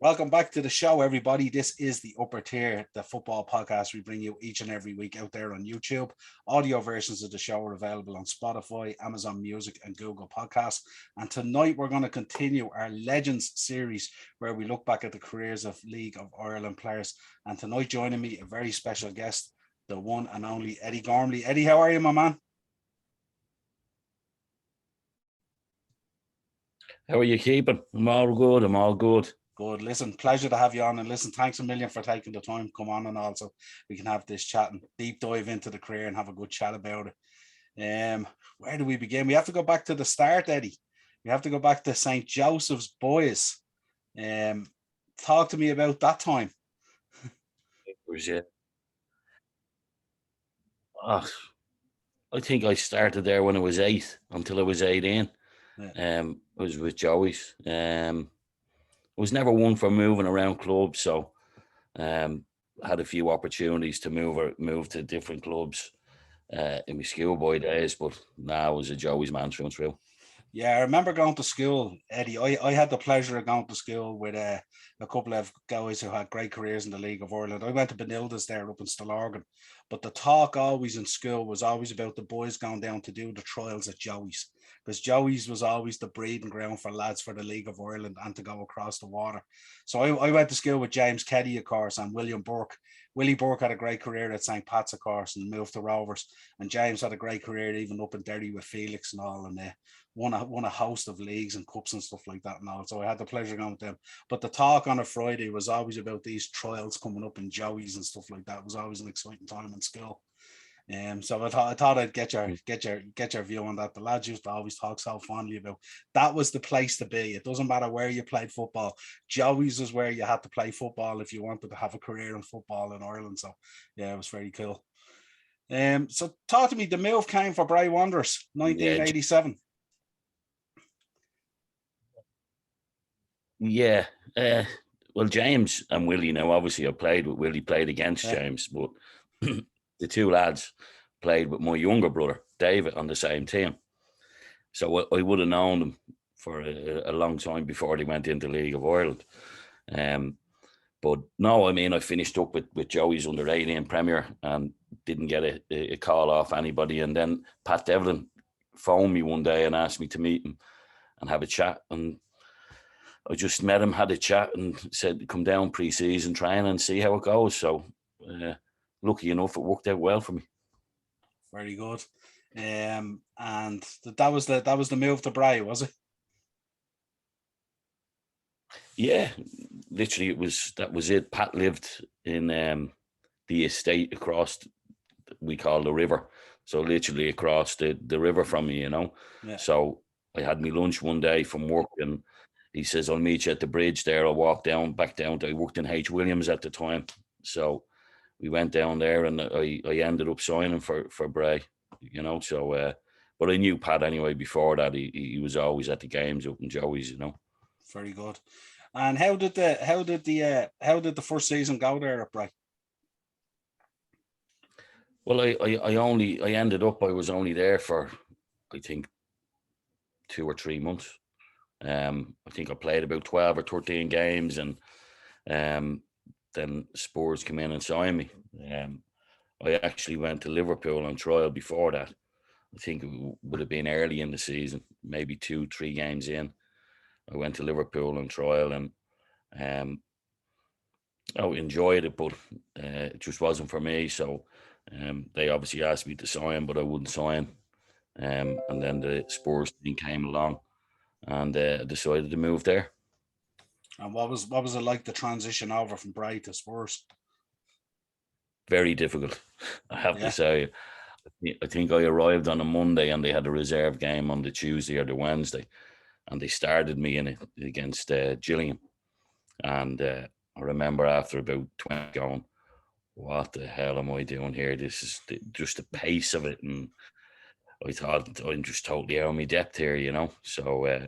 Welcome back to the show, everybody. This is the Upper Tier, the football podcast we bring you each and every week out there on YouTube. Audio versions of the show are available on Spotify, Amazon Music, and Google Podcasts. And tonight we're going to continue our Legends series where we look back at the careers of League of Ireland players. And tonight joining me, a very special guest, the one and only Eddie Gormley. Eddie, how are you, my man? How are you keeping? I'm all good. Good. Listen, pleasure to have you on. And listen, thanks a million for taking the time to come on and also we can have this chat and deep dive into the career and have a good chat about it. Where do we begin? We have to go back to the start, Eddie. We have to go back to St. Joseph's Boys. Talk to me about that time. It was it. I think I started there when I was 8 until I was 18. Yeah. I was with Joey's. I was never one for moving around clubs, so had a few opportunities to move to different clubs in my schoolboy days, but now I was a Joey's man through and through. Yeah, I remember going to school, Eddie. I had the pleasure of going to school with a couple of guys who had great careers in the League of Ireland. I went to Benilda's there up in Stillorgan, but the talk always in school was always about the boys going down to do the trials at Joey's, because Joey's was always the breeding ground for lads for the League of Ireland and to go across the water. So I went to school with James Keddy, of course, and William Burke. Willie Burke had a great career at St.Pats, of course, and moved to Rovers. And James had a great career even up in Derry with Felix and all, and won a host of leagues and cups and stuff like that and all. So I had the pleasure of going with them. But the talk on a Friday was always about these trials coming up in Joey's and stuff like that. It was always an exciting time in school. So I thought I'd get your view on that. The lads used to always talk so fondly about that was the place to be. It doesn't matter where you played football. Joey's was where you had to play football if you wanted to have a career in football in Ireland. So yeah, it was very cool. So talk to me. The move came for Bray Wanderers, 1987. Yeah. Well, James and Willie. Now, obviously, I played with Willie. Played against James, but. The two lads played with my younger brother, David, on the same team. So I would have known them for a long time before they went into League of Ireland. But no, I mean, I finished up with Joey's under-18 Premier and didn't get a call off anybody. And then Pat Devlin phoned me one day and asked me to meet him and have a chat. And I just met him, had a chat and said, come down pre-season training and see how it goes. So... lucky enough, it worked out well for me. Very good. And that was the move to Bray, was it? Yeah, literally, that was it. Pat lived in the estate across, we call the river. So literally across the river from me, you know. Yeah. So I had me lunch one day from work, and he says, "I'll meet you at the bridge there." I'll walk back down. I worked in H. Williams at the time, so. We went down there and I ended up signing for Bray, you know. So, but I knew Pat anyway before that. He was always at the games up in Joey's, you know. Very good. And how did the first season go there at Bray? Well, I ended up. I was only there for, I think, 2 or 3 months. I think I played about 12 or 13 games and. Then Spurs came in and signed me. I actually went to Liverpool on trial before that. I think it would have been early in the season, maybe 2-3 games in. I went to Liverpool on trial and I enjoyed it, but it just wasn't for me. So they obviously asked me to sign, but I wouldn't sign. And then the Spurs thing came along and I decided to move there. And what was it like, the transition over from Bray to Spurs? Very difficult, I have to say. I think I arrived on a Monday and they had a reserve game on the Tuesday or the Wednesday, and they started me in it against Gillingham. And I remember after about 20 going, what the hell am I doing here? This is just the pace of it. And I thought, I'm just totally out of my depth here, you know. So,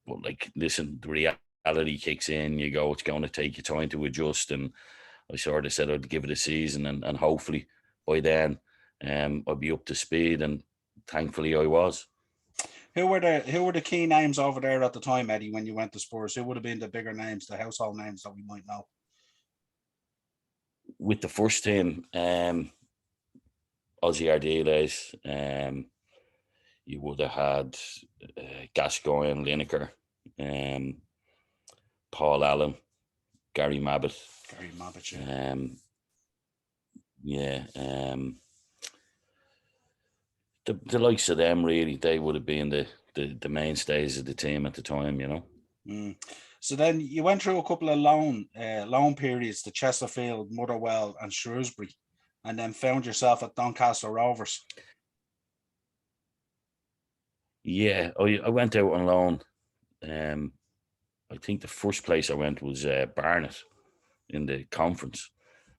but like, listen, the reality kicks in. You go, it's going to take you time to adjust. And I sort of said I'd give it a season, and hopefully by then I'll be up to speed. And thankfully I was. Who were the key names over there at the time, Eddie, when you went to Spurs? Who would have been the bigger names, the household names that we might know? With the first team, Ozzy Ardiles, you would have had Gascoigne, Lineker, Paul Allen, Gary Mabbitt. Yeah. The likes of them, really, they would have been the mainstays of the team at the time, you know. So then you went through a couple of loan periods to Chesterfield, Motherwell and Shrewsbury, and then found yourself at Doncaster Rovers. Yeah, I went out on loan. I think the first place I went was Barnet in the conference.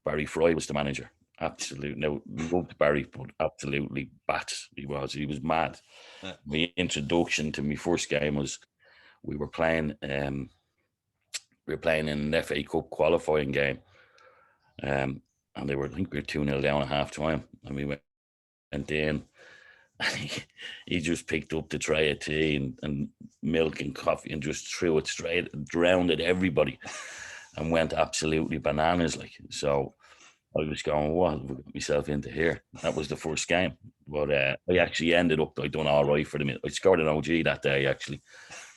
Barry Fry was the manager. Absolutely, no, loved Barry, but absolutely bats. He was mad. Yeah. My introduction to my first game was we were playing in an FA Cup qualifying game, and I think we were 2-0 down at half time, and we went in. He just picked up the tray of tea and milk and coffee and just threw it straight, drowned everybody, and went absolutely bananas. So I was going, what have I got myself into here? That was the first game. But I actually ended up, I done all right for them. I scored an OG that day, actually.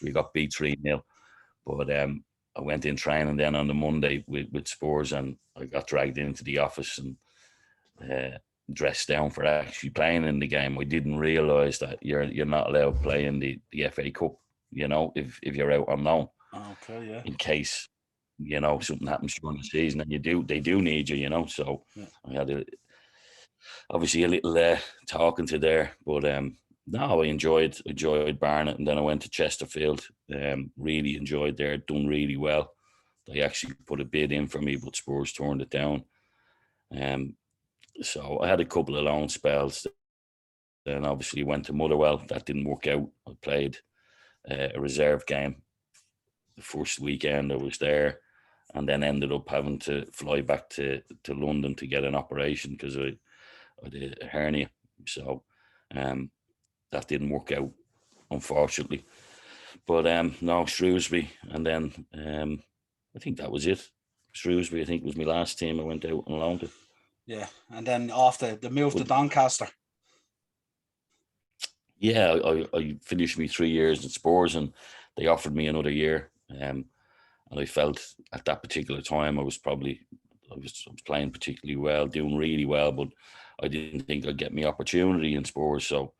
We got beat 3-0. But I went in training then on the Monday with Spurs, and I got dragged into the office and dressed down for actually playing in the game. I didn't realise that you're not allowed to play in the FA Cup, you know, if you're out on loan. Okay, yeah. In case, you know, something happens during the season, and they do need you, you know. So yeah. I had obviously a little talking to there, but no, I enjoyed Barnet, and then I went to Chesterfield. Really enjoyed there, done really well. They actually put a bid in for me, but Spurs turned it down. So I had a couple of loan spells. Then obviously went to Motherwell. That didn't work out. I played a reserve game the first weekend I was there, and then ended up having to fly back to London to get an operation because I did a hernia. So that didn't work out, unfortunately. But no, Shrewsbury, and then I think that was it. Shrewsbury, I think, was my last team I went out on loan to. Yeah, and then after the move to Doncaster. Yeah, I finished me 3 years at Spurs, and they offered me another year. And I felt at that particular time I was playing particularly well, doing really well, but I didn't think I'd get my opportunity in Spurs. So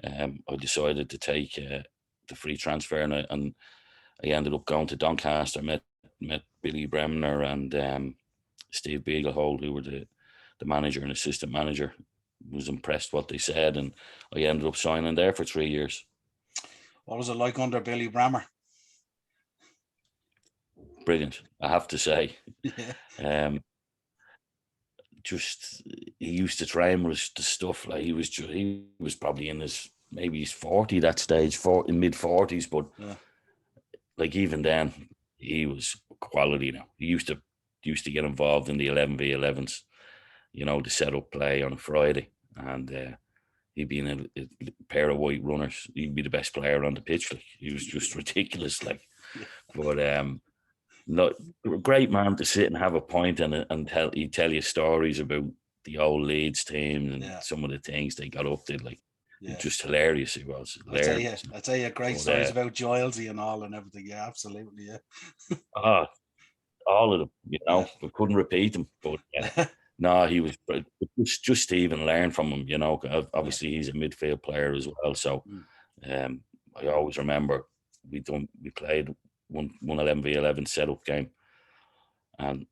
I decided to take the free transfer, and I ended up going to Doncaster. Met Billy Bremner and Steve Beaglehold, who were the manager and assistant manager. Was impressed what they said, and I ended up signing there for 3 years. What was it like under Billy Bremner? Brilliant, I have to say. Yeah. Just he used to train with the stuff like he was probably in his 40 that stage, in mid 40s, but yeah. Like even then he was quality. Now he used to get involved in the 11v11s, you know, to set up play on a Friday, and he'd be in a pair of white runners. He'd be the best player on the pitch. Like he was just ridiculous. Like, but not a great man to sit and have a pint and he'd tell you stories about the old Leeds team and some of the things they got up to. Like, just hilarious. He was hilarious. I tell you, great stories about Gilesy and all and everything. Yeah, absolutely. Yeah. All of them. You know, we couldn't repeat them, but. No, he was just to even learn from him, you know. Obviously, he's a midfield player as well. So, I always remember we played one 11v11 setup game, and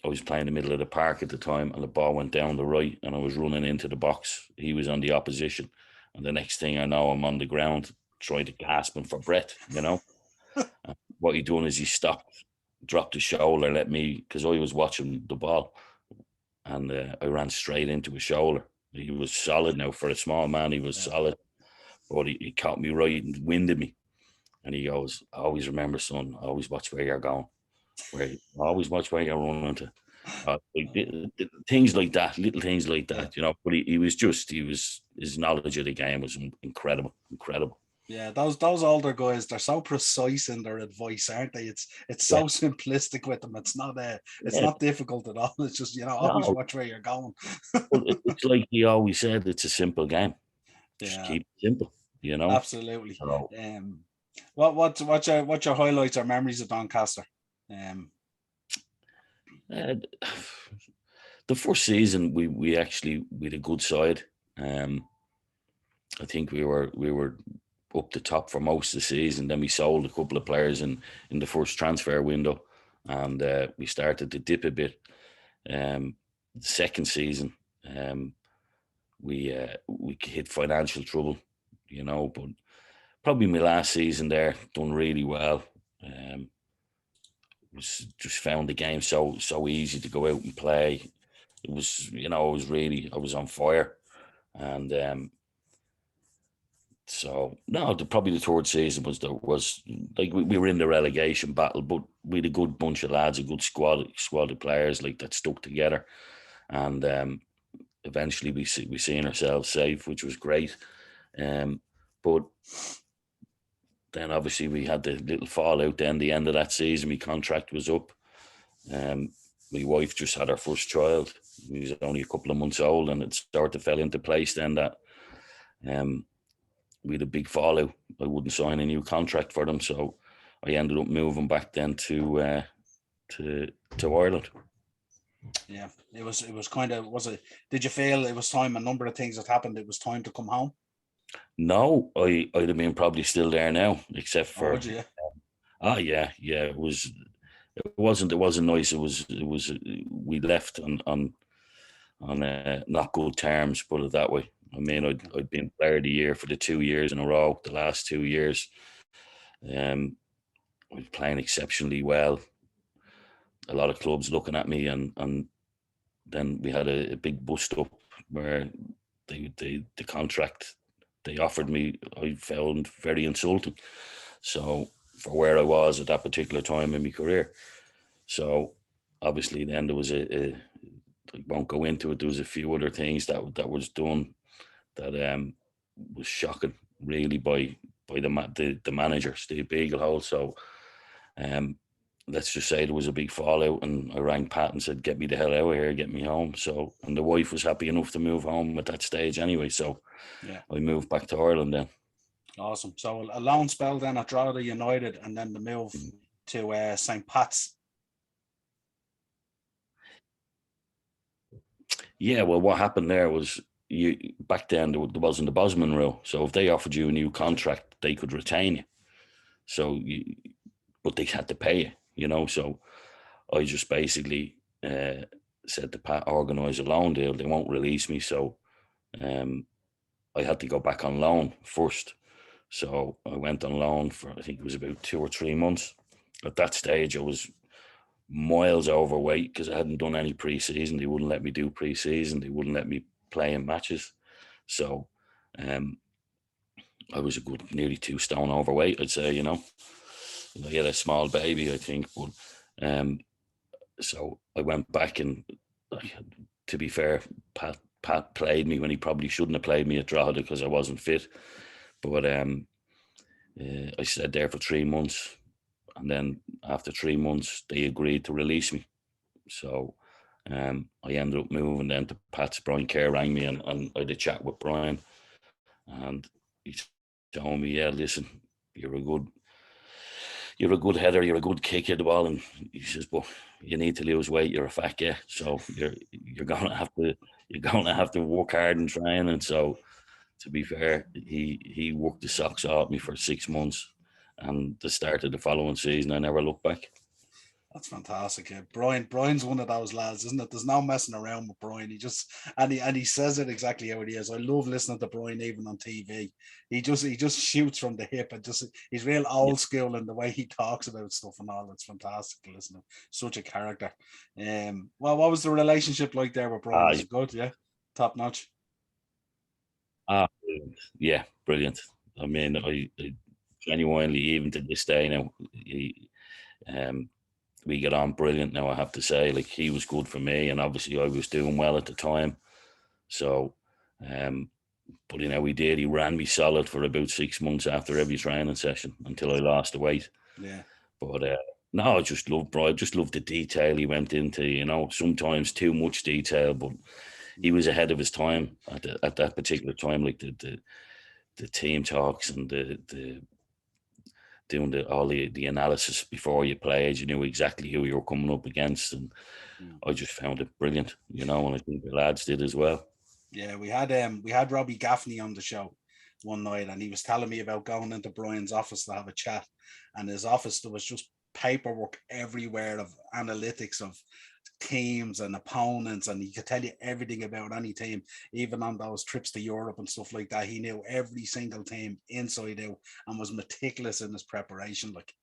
I was playing in the middle of the park at the time, and the ball went down the right, and I was running into the box. He was on the opposition, and the next thing I know, I'm on the ground trying to gasping for breath, you know. What he done is he stopped, dropped his shoulder, let me, because I was watching the ball. And I ran straight into his shoulder. He was solid now. For a small man, he was solid. But he caught me right and winded me. And he goes, always remember, son, always watch where you're going. Always watch where you're running to. Things like that, little things like that, you know. But his knowledge of the game was incredible. Yeah, those older guys, they're so precise in their advice, aren't they? It's Yeah, so simplistic with them. It's yeah. not difficult at all. It's just, always No, watch where you're going. well, it's like he always said, it's a simple game. Just Yeah, keep it simple, you know. absolutely. So What's your highlights or memories of Doncaster? uh, the first season, we actually we had a good side. Um, I think we were up the top for most of the season. Then we sold a couple of players in the first transfer window, and we started to dip a bit. The second season, we hit financial trouble, but probably my last season there done really well. Was just found the game so easy to go out and play. It was, I was on fire, and so no, probably the third season was like we were in the relegation battle, but we had a good bunch of lads, a good squad of players like that stuck together, and eventually we seen ourselves safe, which was great. But then obviously we had the little fallout. Then the end of that season, my contract was up. Um, my wife just had her first child. He was only a couple of months old, and it sort of fell into place then that um, we had a big fallout. I wouldn't sign a new contract for them, so I ended up moving back then to Ireland. Yeah, it was kind of was it? Did you feel it was time? A number of things had happened. It was time to come home. No, I'd have been probably still there now, except Oh, for would you? yeah. It wasn't nice. It was we left on not good terms, put it that way. I mean, I'd been player of the year for the 2 years in a row. The last 2 years, I was playing exceptionally well. A lot of clubs looking at me, and then we had a big bust up where the contract they offered me, I found very insulting. So for where I was at that particular time in my career, so obviously then there was I won't go into it. There was a few other things that was done that was shocking, really, by the manager, Steve Beaglehole. So um, let's just say there was a big fallout, and I rang Pat and said, "Get me the hell out of here, get me home." So, and the wife was happy enough to move home at that stage anyway. So Yeah, I moved back to Ireland then. awesome. So a loan spell then at Drogheda United, and then the move to St.Pats. Yeah, well, what happened there was you back then there wasn't the Bosman rule. So if they offered you a new contract, they could retain you. So, but they had to pay you, So I just basically said to Pat, organise a loan deal. They won't release me, so um, I had to go back on loan first. So I went on loan for, I think it was about 2 or 3 months. At that stage, I was miles overweight because I hadn't done any pre-season. They wouldn't let me do pre-season. They wouldn't let me play in matches. So um, I was a good nearly 2 stone overweight, I'd say, I had a small baby, I think. But so I went back, and to be fair, Pat played me when he probably shouldn't have played me at Drogheda because I wasn't fit. But I stayed there for 3 months, and then after 3 months, they agreed to release me. So I ended up moving then to Pat's. Brian Kerr rang me, and I had a chat with Brian, and he told me, "Yeah, listen, you're a good header, you're a good kicker of the ball," and he says, "But you need to lose weight. You're a fat guy, so you're gonna have to work hard and train." And so, to be fair, he worked the socks off me for 6 months, and the start of the following season, I never looked back. That's fantastic. Yeah. Brian's one of those lads, isn't it? There's no messing around with Brian. He says it exactly how it is. I love listening to Brian even on TV. He just shoots from the hip, and he's real Yeah. old school in the way he talks about stuff and all. It's fantastic to listen to. Such a character. Well, what was the relationship like there with Brian? Ah, Was it good? Yeah, top notch. brilliant. Yeah, brilliant. I mean, I genuinely, even to this day now, um, we get on brilliant now, I have to say. Like, he was good for me, and obviously I was doing well at the time. So, um, But we did. He ran me solid for about 6 months after every training session until I lost the weight. Yeah. But no, I just love Bray. I just love the detail he went into. Sometimes too much detail, but he was ahead of his time at that particular time. Like the team talks and the doing all the analysis before you played. You knew exactly who you were coming up against, and I just found it brilliant. And I think the lads did as well. Yeah, we had Robbie Gaffney on the show one night, and he was telling me about going into Brian's office to have a chat. And his office, there was just paperwork everywhere of analytics of teams and opponents, and he could tell you everything about any team, even on those trips to Europe and stuff like that. He knew every single team inside out and was meticulous in his preparation. Like,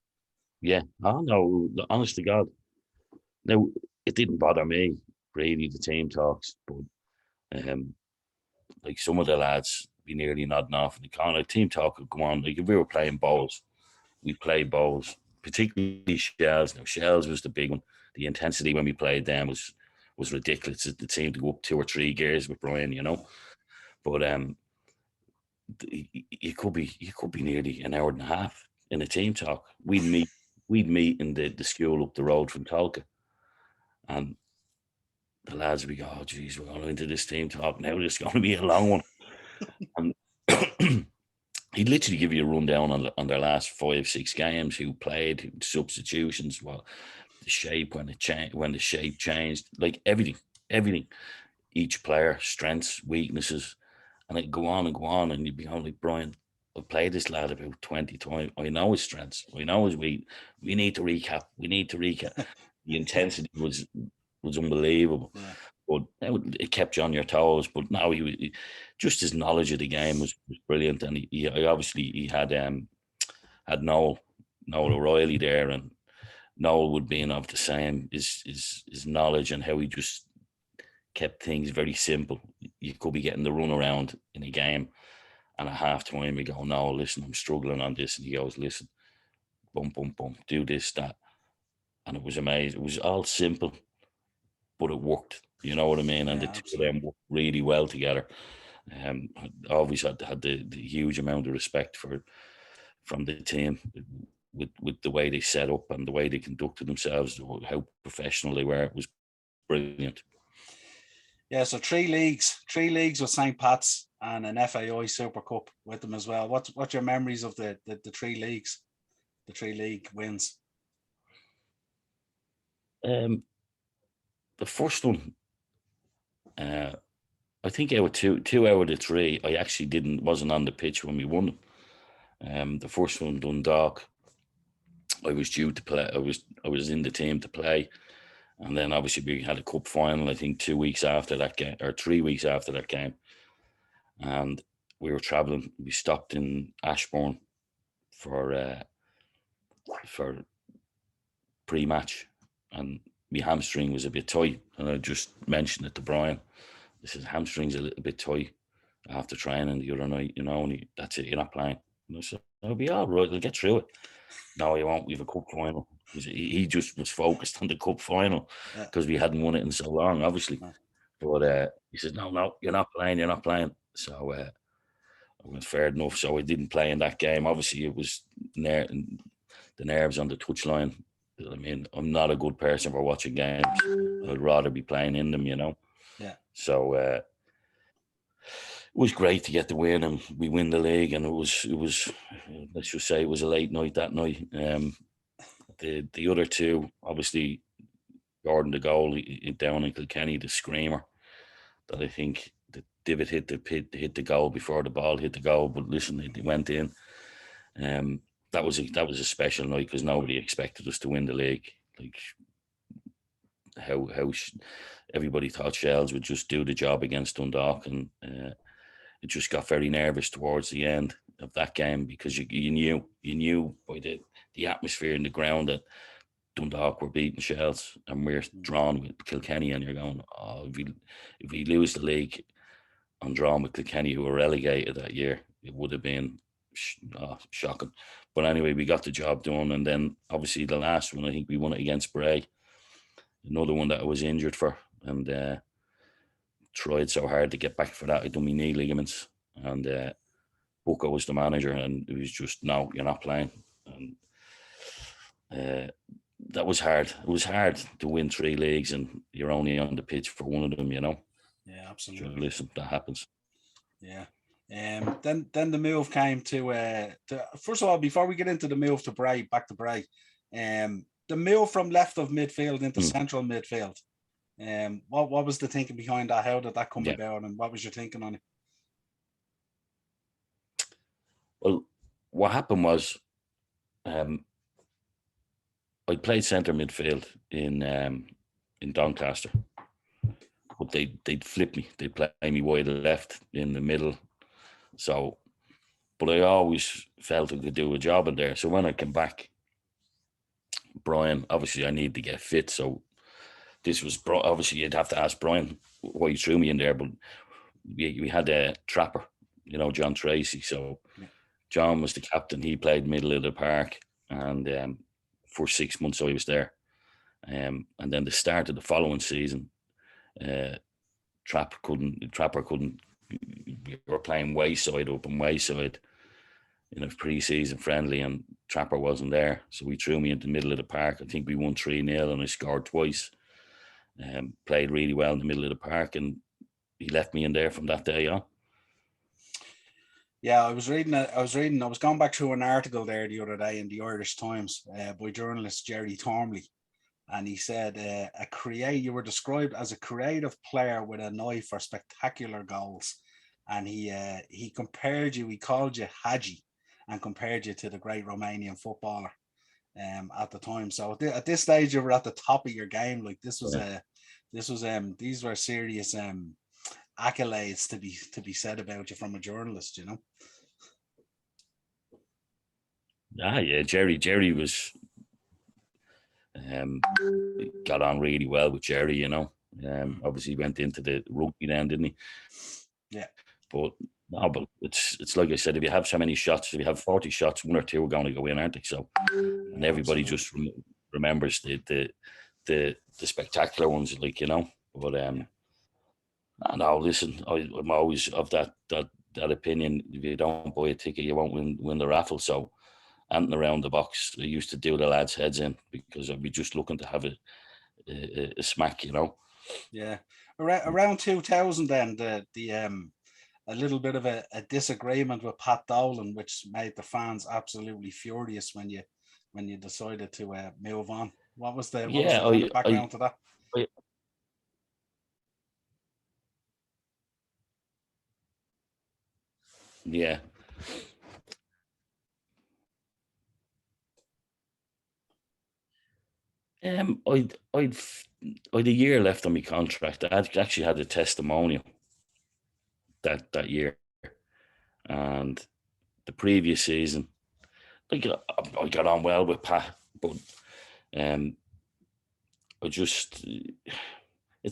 yeah, oh no, honest to God. Now, it didn't bother me really, the team talks, but like some of the lads be nearly nodding off in the corner. Team talk would go on. Like if we were playing bowls, we'd play bowls, particularly shells. Now, shells was the big one. The intensity when we played them was ridiculous. It seemed to go up 2 or 3 gears with Brian, But you could be nearly an hour and a half in a team talk. We'd meet in the school up the road from Tolka, and the lads would go, "Oh, geez, we're going into this team talk now. This is going to be a long one." And he'd literally give you a rundown on their last 5-6 games, who played, substitutions, the shape when the shape changed, like everything, each player, strengths, weaknesses, and it'd go on, and you'd be going like, "Brian, I've played this lad about 20 times. I know his strengths. I know his weak. We need to recap. The intensity was unbelievable." Yeah. But it kept you on your toes. But now he just his knowledge of the game was brilliant, and he obviously had Noel O'Reilly there, and Noel would be of the same, his knowledge and how he just kept things very simple. You could be getting the run around in a game, and at half time you go, "No, listen, I'm struggling on this," and he goes, "Listen, boom, boom, boom, do this, that," and it was amazing. It was all simple, but it worked. You know what I mean? And the two of them worked really well together. I always had the huge amount of respect from the team with the way they set up and the way they conducted themselves, how professional they were. It was brilliant. Yeah, so three leagues with St.Pats and an FAI Super Cup with them as well. What's your memories of the 3 leagues, the 3 league wins? The first one, I think out of two out of the 3, I actually wasn't on the pitch when we won them. The first one, Dundalk, I was due to play. I was in the team to play, and then obviously we had a cup final. I think 2 weeks after that game, or 3 weeks after that game, and we were traveling. We stopped in Ashbourne for pre-match, and my hamstring was a bit tight, and I just mentioned it to Brian. I said, "Hamstring's a little bit tight after training the other night, and that's it, you're not playing." And I said, "I'll be all right, I'll get through it." "No, you won't, we have a cup final." He just was focused on the cup final because we hadn't won it in so long, obviously. But he said, no, you're not playing. So I went, fair enough. So I didn't play in that game. Obviously, it was the nerves on the touchline. I mean, I'm not a good person for watching games. I'd rather be playing in them, Yeah. So it was great to get the win, and we win the league. And it was let's just say it was a late night that night. The other 2, obviously, Gordon, the goal down in Kilkenny, the screamer, that I think the divot hit the goal before the ball hit the goal. But listen, it went in. That was a special night because nobody expected us to win the league. Like how everybody thought Shells would just do the job against Dundalk, and it just got very nervous towards the end of that game because you knew by the atmosphere in the ground that Dundalk were beating Shells, and we're drawn with Kilkenny, and you're going, "Oh, if we lose the league and drawn with Kilkenny, who were relegated that year, it would have been shocking." But anyway, we got the job done, and then obviously the last one, I think we won it against Bray, another one that I was injured for, and tried so hard to get back for that. I done my knee ligaments, and Bucco was the manager, and it was just, no, you're not playing. And that was hard. It was hard to win 3 leagues and you're only on the pitch for one of them, you know. Yeah, absolutely. So listen, that happens. Yeah. Then the move came to first of all, before we get into the move to Bray, back to Bray, the move from left of midfield into central midfield. What was the thinking behind that? How did that come about, and what was your thinking on it? Well, what happened was, I played centre midfield in Doncaster, but they'd flip me. They'd play me wide left in the middle. So, but I always felt I could do a job in there. So when I came back, Brian, obviously I need to get fit. So this was, obviously you'd have to ask Brian why he threw me in there. But we had a trapper, you know, John Tracy. So John was the captain. He played middle of the park, and for 6 months I was there. And then the start of the following season, Trapper couldn't. We were playing Wayside up in Wayside in a pre-season friendly, and Trapper wasn't there, so he threw me into the middle of the park. I think we won 3-0, and I scored twice. Played really well in the middle of the park, and he left me in there from that day on. Yeah, I was going back through an article there the other day in the Irish Times by journalist Eddie Gormley. And he said, you were described as a creative player with an eye for spectacular goals. And he compared you, he called you Hadji, and compared you to the great Romanian footballer at the time. So at this stage, you were at the top of your game. Like these were serious accolades to be said about you from a journalist, you know. Yeah, Jerry was. Got on really well with Jerry, you know. Obviously he went into the rugby then, didn't he? Yeah. But it's like I said, if you have so many shots, if you have 40 shots, 1 or 2 are going to go in, aren't they? So, and everybody just remembers the spectacular ones, like, you know. But no, listen, I'm always of that opinion. If you don't buy a ticket, you won't win the raffle. So, and around the box, I used to do the lads' heads in because I'd be just looking to have a smack, you know. Yeah, around 2000, then a little bit of a disagreement with Pat Dolan, which made the fans absolutely furious when you decided to move on. What was the background to that? Yeah. I'd a year left on my contract. I actually had a testimonial that year, and the previous season, like, I got on well with Pat, but it's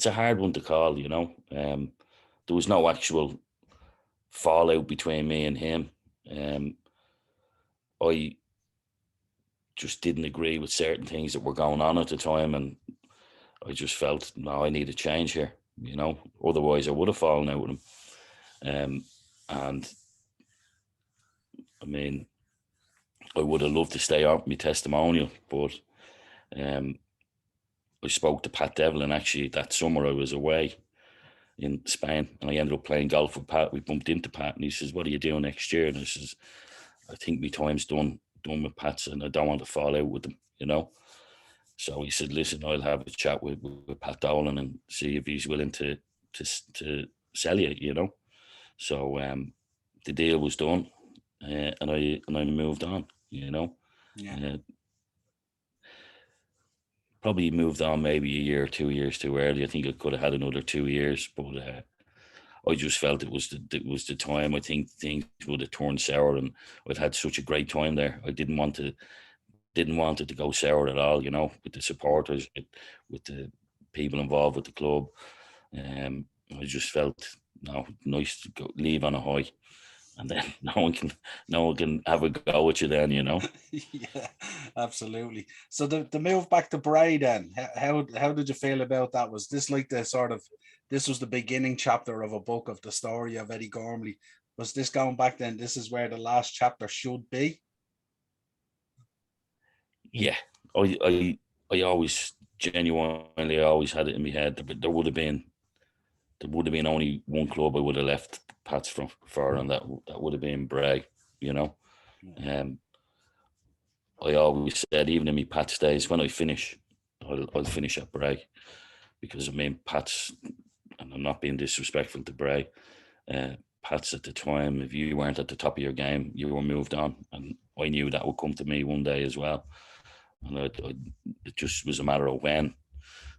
a hard one to call, you know. There was no actual fallout between me and him. I just didn't agree with certain things that were going on at the time, and I just felt, no, I need a change here, you know. Otherwise I would have fallen out with him. And I mean, I would have loved to stay on with my testimonial, but I spoke to Pat Devlin actually that summer. I was away in Spain, and I ended up playing golf with Pat. We bumped into Pat, and he says, "What are you doing next year?" And I says, "I think my time's done with Pat's, and I don't want to fall out with him, you know." So he said, "Listen, I'll have a chat with Pat Dolan and see if he's willing to sell you, you know." So the deal was done, and I moved on, you know. Yeah. Probably moved on maybe a year or 2 years too early. I think I could have had another 2 years, but I just felt it was the time. I think things would have turned sour, and I'd had such a great time there. I didn't want it to go sour at all, you know, with the supporters, with the people involved with the club. I just felt, no, nice to leave on a high, and then no one can have a go at you then, you know. Yeah, absolutely. So the move back to Bray then, how did you feel about that? Was this like this was the beginning chapter of a book of the story of Eddie Gormley Was this going back then? This is where the last chapter should be. Yeah, I always genuinely always had it in my head that there would have been only one club I would have left Pats for, and that would have been Bray. You know, I always said, even in my Pats days, when I finish, I'll finish at Bray, because I mean Pats, and I'm not being disrespectful to Bray, Pats at the time, if you weren't at the top of your game, you were moved on, and I knew that would come to me one day as well, and it just was a matter of when.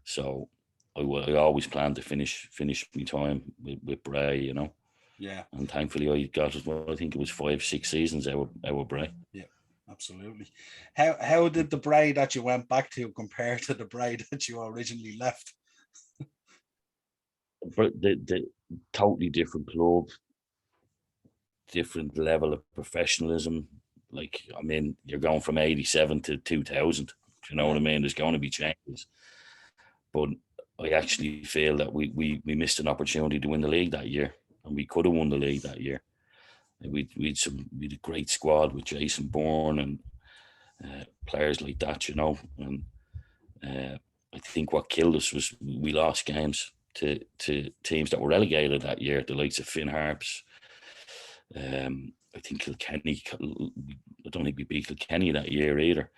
So I always planned to finish my time with Bray, you know. Yeah. And thankfully I got, well, I think it was 5-6 seasons out of Bray. Yeah, absolutely. How did the Bray that you went back to compare to the Bray that you originally left? The totally different club, different level of professionalism. Like, I mean, you're going from 87 to 2000. You know what I mean? There's going to be changes. But I actually feel that we missed an opportunity to win the league that year, and we could have won the league that year. We had a great squad with Jason Bourne and players like that, you know. And I think what killed us was we lost games to teams that were relegated that year, the likes of Finn Harps. I think Kilkenny. I don't think we beat Kilkenny that year either,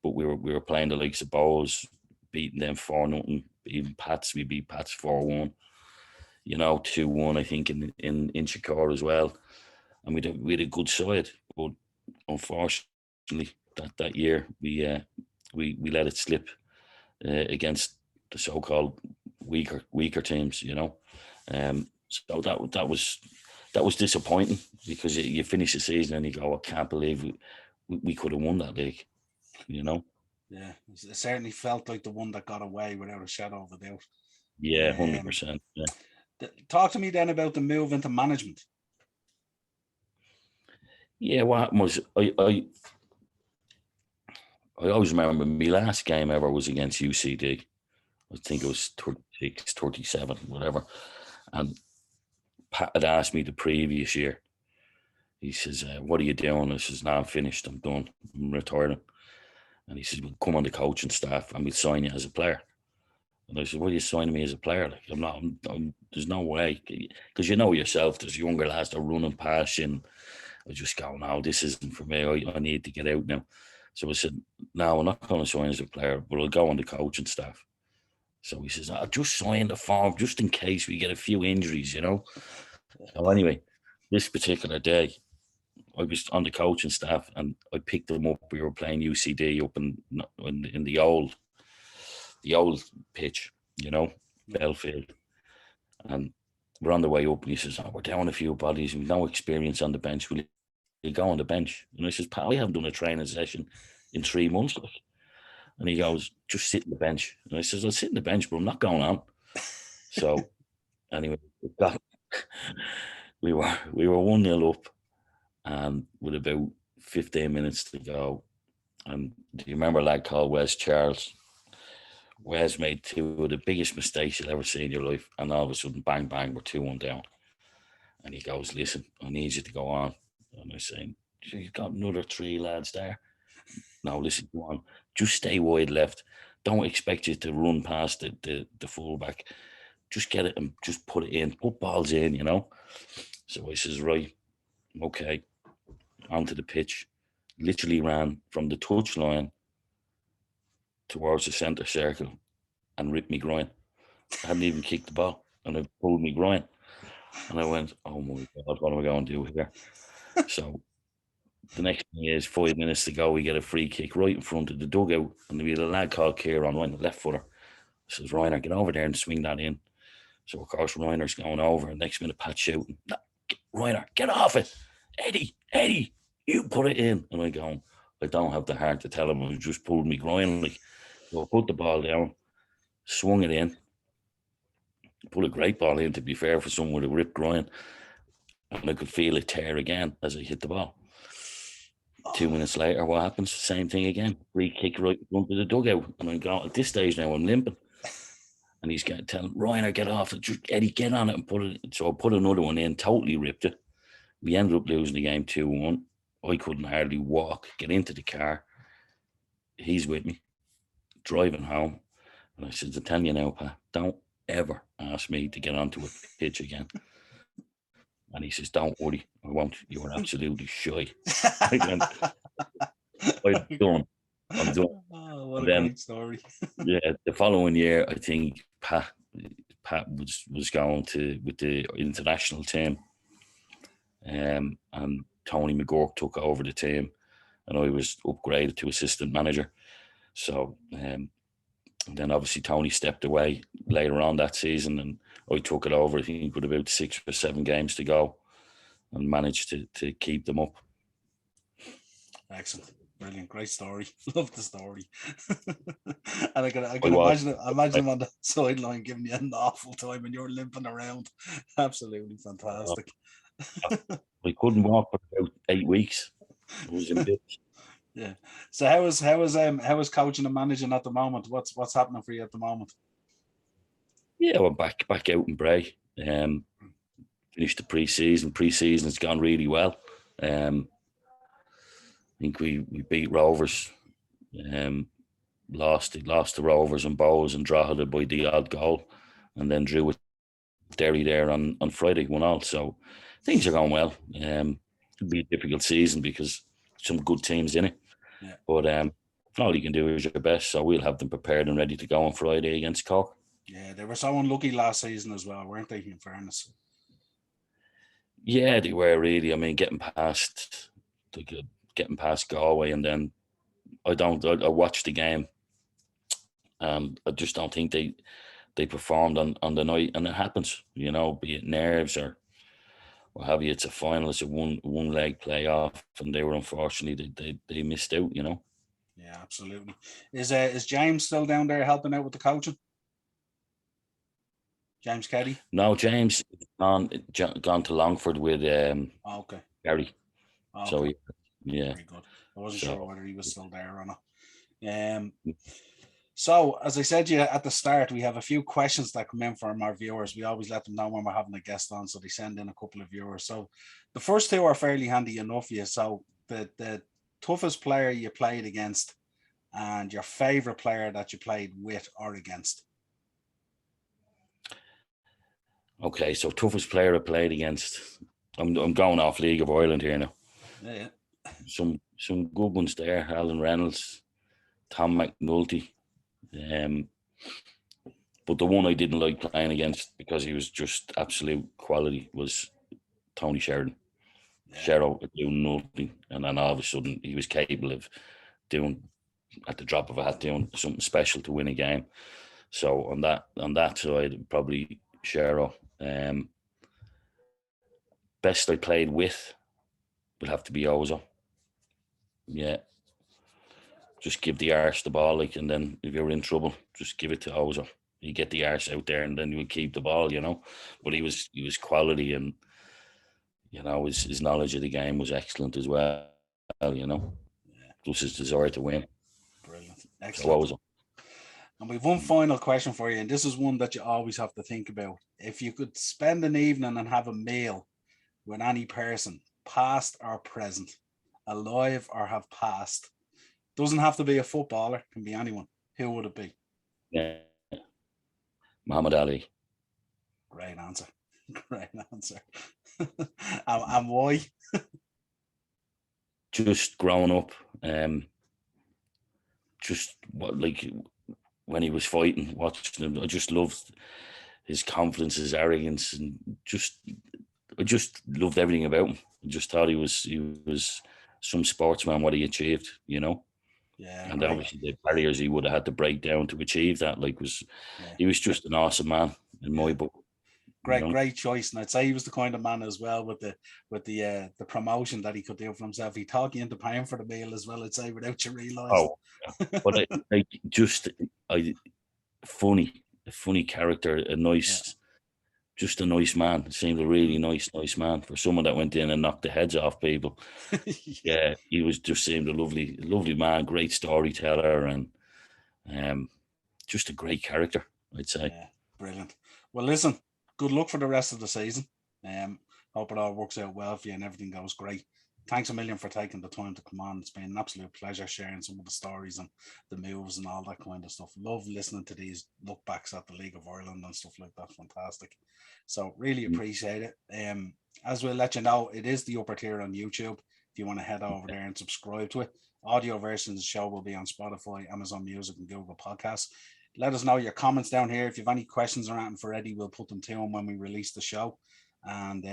but we were playing the likes of Bows, beating them 4-0. Even Pats, we beat Pats 4-1. You know, 2-1. I think in Inchicore as well, and we had a good side, but unfortunately that year we let it slip against the so-called weaker teams. You know, so that was disappointing, because you finish the season and you go, I can't believe we could have won that league, you know. Yeah, it certainly felt like the one that got away without a shadow of a doubt. Yeah, 100%. Yeah. Talk to me then about the move into management. Yeah, what happened was I always remember my last game ever was against UCD. I think it was 36, 37, whatever. And Pat had asked me the previous year. He says, what are you doing? I says, no, I'm finished. I'm done. I'm retiring. And he says, well, come on the coaching staff and we'll sign you as a player. And I said, what are you signing me as a player? Like, I'm not, there's no way. Because you know yourself, there's younger lads that are running past you. And I just go, no, this isn't for me. I need to get out now. So I said, no, I'm not going to sign as a player, but I'll go on the coaching staff. So he says, I'll just sign the form just in case we get a few injuries, you know. So anyway, this particular day, I was on the coaching staff and I picked them up. We were playing UCD up in the old pitch, you know, Belfield. And we're on the way up and he says, we're down a few bodies and no experience on the bench. Will you go on the bench? And I says, Pat, I haven't done a training session in 3 months. And he goes, just sit on the bench. And I says, I'll sit on the bench, but I'm not going on. So anyway, we were 1-0 up, and with about 15 minutes to go. And do you remember a lad called Wes Charles? Wes made 2 of the biggest mistakes you'll ever see in your life. And all of a sudden, bang, bang, we're 2-1 down. And he goes, listen, I need you to go on. And I say, you've got another 3 lads there. No, listen, go on. Just stay wide left. Don't expect you to run past the fullback. Just get it and just put it in. Put balls in, you know. So I says, right, okay. Onto the pitch. Literally ran from the touchline towards the centre circle and ripped me groin. I hadn't even kicked the ball and I pulled me groin. And I went, oh my God, what am I going to do here? So the next thing is 5 minutes to go, we get a free kick right in front of the dugout, and we had a lad called Kieran on the left footer. Says, Reiner, get over there and swing that in. So of course Reiner's going over, and next minute Pat's shouting, no, Reiner, get off it. Eddie, you put it in. And I go, I don't have the heart to tell him, I just pulled me groin. Like, so I put the ball down, swung it in, put a great ball in, to be fair, for someone with a ripped groin, and I could feel it tear again as I hit the ball. 2 minutes later, what happens? Same thing again. Free kick right in front of the dugout. And I'm going, at this stage now, I'm limping. And he's telling Reiner, get off it. Just, Eddie, get on it and put it. So I put another one in, totally ripped it. we ended up losing the game 2-1. I couldn't hardly walk, get into the car. He's with me, driving home. And I said, I'm telling you now, Pat, don't ever ask me to get onto a pitch again. And he says, don't worry, I won't. You're absolutely shy. I went, I'm done. Oh, what And a then, great story. yeah, the following year, I think Pat was going with the international team. And Tony McGurk took over the team, and I was upgraded to assistant manager. So then obviously Tony stepped away later on that season, and I took it over, I think, with about 6 or 7 games to go, and managed to keep them up. Excellent. Brilliant. Great story. Love the story. And I can imagine him on the sideline giving you an awful time and you're limping around. Absolutely fantastic. I couldn't walk for about 8 weeks. It was in bits. Yeah. So how is coaching and managing at the moment? What's happening for you at the moment? Yeah, we're back out in Bray. Finished the pre-season. Pre-season's gone really well. I think we beat Rovers. Lost to Rovers and Bows and Drogheda by the odd goal, and then drew with Derry there on Friday, 1-1. So things are going well. It'll be a difficult season because some good teams in it. Yeah. But all you can do is your best. So we'll have them prepared and ready to go on Friday against Cork. Yeah, they were so unlucky last season as well, weren't they, in fairness? Yeah, they were really. I mean, getting past Galway, and then I watched the game, and I just don't think they performed on the night, and it happens, be it nerves or what have you. It's a final, it's a one leg playoff, and they were unfortunately they missed out. Yeah, absolutely. Is James still down there helping out with the coaching? James Kelly? No, James gone to Longford with okay. Gary. Okay. So yeah. Very good. I wasn't sure whether he was still there or not. So, as I said to you at the start, we have a few questions that come in from our viewers. We always let them know when we're having a guest on, so they send in a couple of viewers. So the first two are fairly handy enough for you. So the toughest player you played against and your favourite player that you played with or against. Okay, so toughest player I played against. I'm going off League of Ireland here now. Yeah. Some good ones there. Alan Reynolds, Tom McNulty. But the one I didn't like playing against because he was just absolute quality was Tony Sheridan. Yeah. Sheridan was doing nothing, and then all of a sudden he was capable of doing, at the drop of a hat, doing something special to win a game. So on that side, probably Sheridan. Best I played with would have to be Ozo. Yeah. Just give the arse the ball, and then if you're in trouble, just give it to Ozo. You get the arse out there, and then you would keep the ball, But he was quality, and his knowledge of the game was excellent as well, Yeah. Plus his desire to win. Brilliant, excellent. So Ozo. And we've one final question for you, and this is one that you always have to think about. If you could spend an evening and have a meal with any person, past or present, alive or have passed, doesn't have to be a footballer, can be anyone, who would it be? Yeah, Muhammad Ali. Great answer. And why? Just growing up, just when he was fighting, watching him, I just loved his confidence, his arrogance, and I just loved everything about him. I just thought he was some sportsman, what he achieved, Yeah, and obviously the barriers he would have had to break down to achieve that. He was just an awesome man in my book. Great choice, and I'd say he was the kind of man as well with the promotion that he could do for himself. He talked you into paying for the meal as well, I'd say, without you realising. Oh, yeah. But a funny character, just a nice man. Seemed a really nice man for someone that went in and knocked the heads off people. Yeah, he seemed a lovely man, great storyteller, and just a great character, I'd say. Yeah, brilliant. Well, listen, good luck for the rest of the season. Hope it all works out well for you and everything goes great. Thanks a million for taking the time to come on. It's been an absolute pleasure sharing some of the stories and the moves and all that kind of stuff. Love listening to these look backs at the League of Ireland and stuff like that. Fantastic. So really appreciate it. As we'll let you know, it is the Upper Tier on YouTube. If you want to head over there and subscribe to it. Audio versions of the show will be on Spotify, Amazon Music, and Google Podcasts. Let us know your comments down here. If you have any questions or anything for Eddie, we'll put them to him when we release the show. And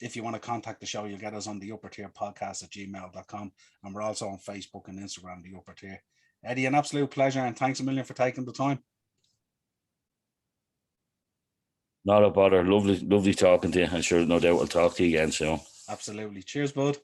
if you want to contact the show, you'll get us on the Upper Tier Podcast at gmail.com. And we're also on Facebook and Instagram, the Upper Tier. Eddie, an absolute pleasure, and thanks a million for taking the time. Not a bother. Lovely talking to you. I'm sure no doubt I'll talk to you again soon. Absolutely. Cheers, bud.